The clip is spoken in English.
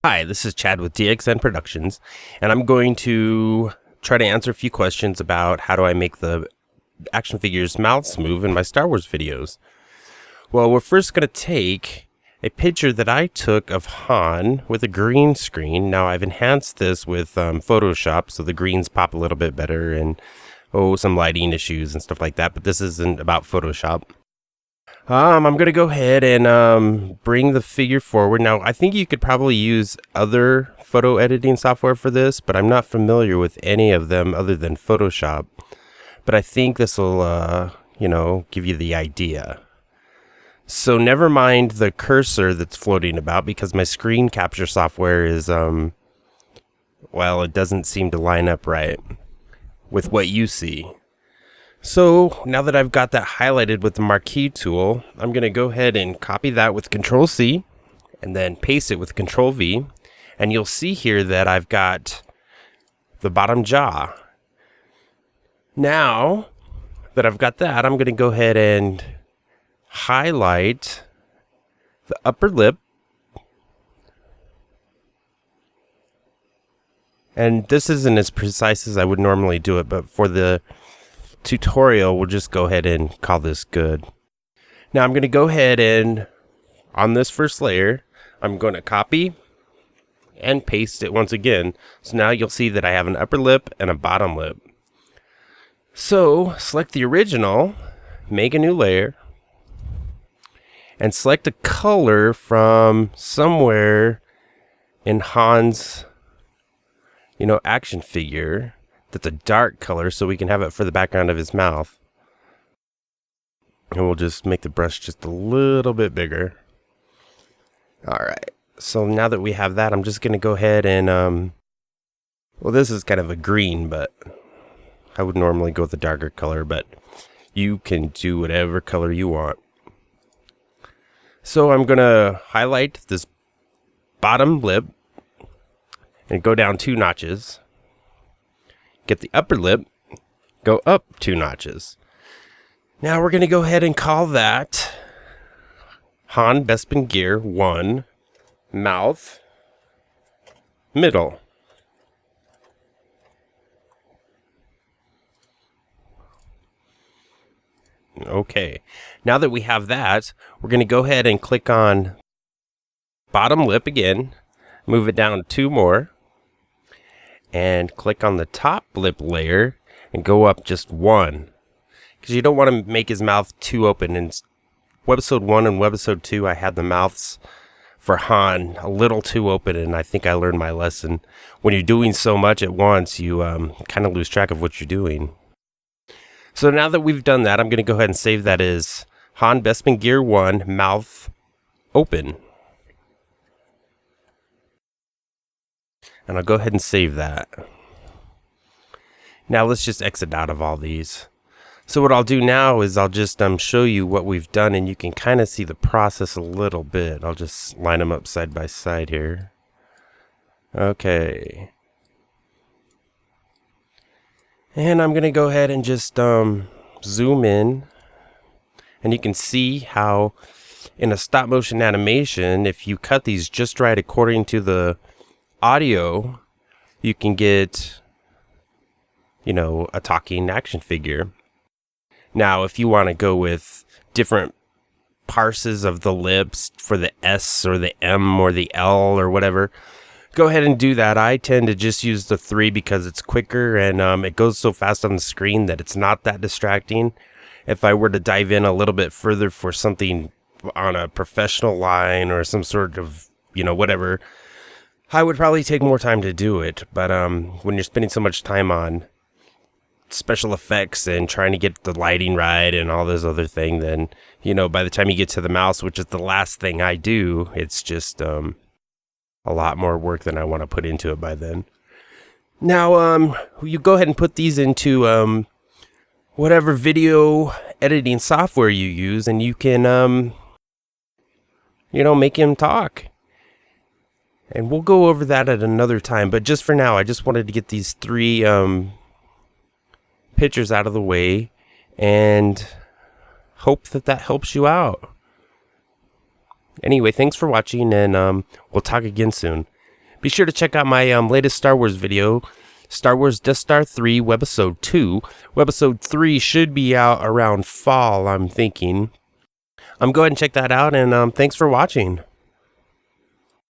Hi, this is Chad with DXN Productions, and I'm going to try to answer a few questions about how do I make the action figures' mouths move in my Star Wars videos. Well, we're first going to take a picture that I took of Han with a green screen. Now, I've enhanced this with Photoshop, so the greens pop a little bit better and, some lighting issues and stuff like that, but this isn't about Photoshop. I'm going to go ahead and bring the figure forward. Now, I think you could probably use other photo editing software for this, but I'm not familiar with any of them other than Photoshop. But I think this will, give you the idea. So never mind the cursor that's floating about because my screen capture software is, it doesn't seem to line up right with what you see. So now that I've got that highlighted with the marquee tool, I'm going to go ahead and copy that with Control C and then paste it with Control V. And you'll see here that I've got the bottom jaw. Now that I've got that, I'm going to go ahead and highlight the upper lip. And this isn't as precise as I would normally do it, but for the tutorial, we'll just go ahead and call this good. Now I'm going to go ahead and on this first layer, I'm going to copy and paste it once again. So now you'll see that I have an upper lip and a bottom lip. So select the original, make a new layer, and select a color from somewhere in Han's, action figure. That's a dark color so we can have it for the background of his mouth. And we'll just make the brush just a little bit bigger. Alright, so now that we have that, I'm just going to go ahead and, this is kind of a green, but I would normally go with a darker color, but you can do whatever color you want. So I'm going to highlight this bottom lip and go down 2 notches. Get the upper lip, go up 2 notches. Now we're going to go ahead and call that Han Bespin Gear 1 mouth middle. Okay, now that we have that, we're going to go ahead and click on bottom lip again, move it down 2 more. And click on the top lip layer and go up just 1. Because you don't want to make his mouth too open. In webisode 1 and webisode 2, I had the mouths for Han a little too open, and I think I learned my lesson. When you're doing so much at once, you kind of lose track of what you're doing. So now that we've done that, I'm going to go ahead and save that as Han Bespin Gear 1 mouth open. And I'll go ahead and save that. Now let's just exit out of all these. So what I'll do now is I'll just show you what we've done, and you can kind of see the process a little bit. I'll just line them up side by side here. Okay. And I'm going to go ahead and just zoom in. And you can see how in a stop motion animation, if you cut these just right according to the audio, you can get, a talking action figure. Now, if you want to go with different parses of the lips for the S or the M or the L or whatever, go ahead and do that. I tend to just use the 3 because it's quicker and it goes so fast on the screen that it's not that distracting. If I were to dive in a little bit further for something on a professional line or some sort of, whatever, I would probably take more time to do it, but when you're spending so much time on special effects and trying to get the lighting right and all this other thing, then, by the time you get to the mouse, which is the last thing I do, it's just a lot more work than I want to put into it by then. Now, you go ahead and put these into whatever video editing software you use, and you can, make him talk. And we'll go over that at another time. But just for now, I just wanted to get these 3 pictures out of the way and hope that helps you out. Anyway, thanks for watching, and we'll talk again soon. Be sure to check out my latest Star Wars video, Star Wars Death Star 3 Webisode 2. Webisode 3 should be out around fall, I'm thinking. Go ahead and check that out, and thanks for watching.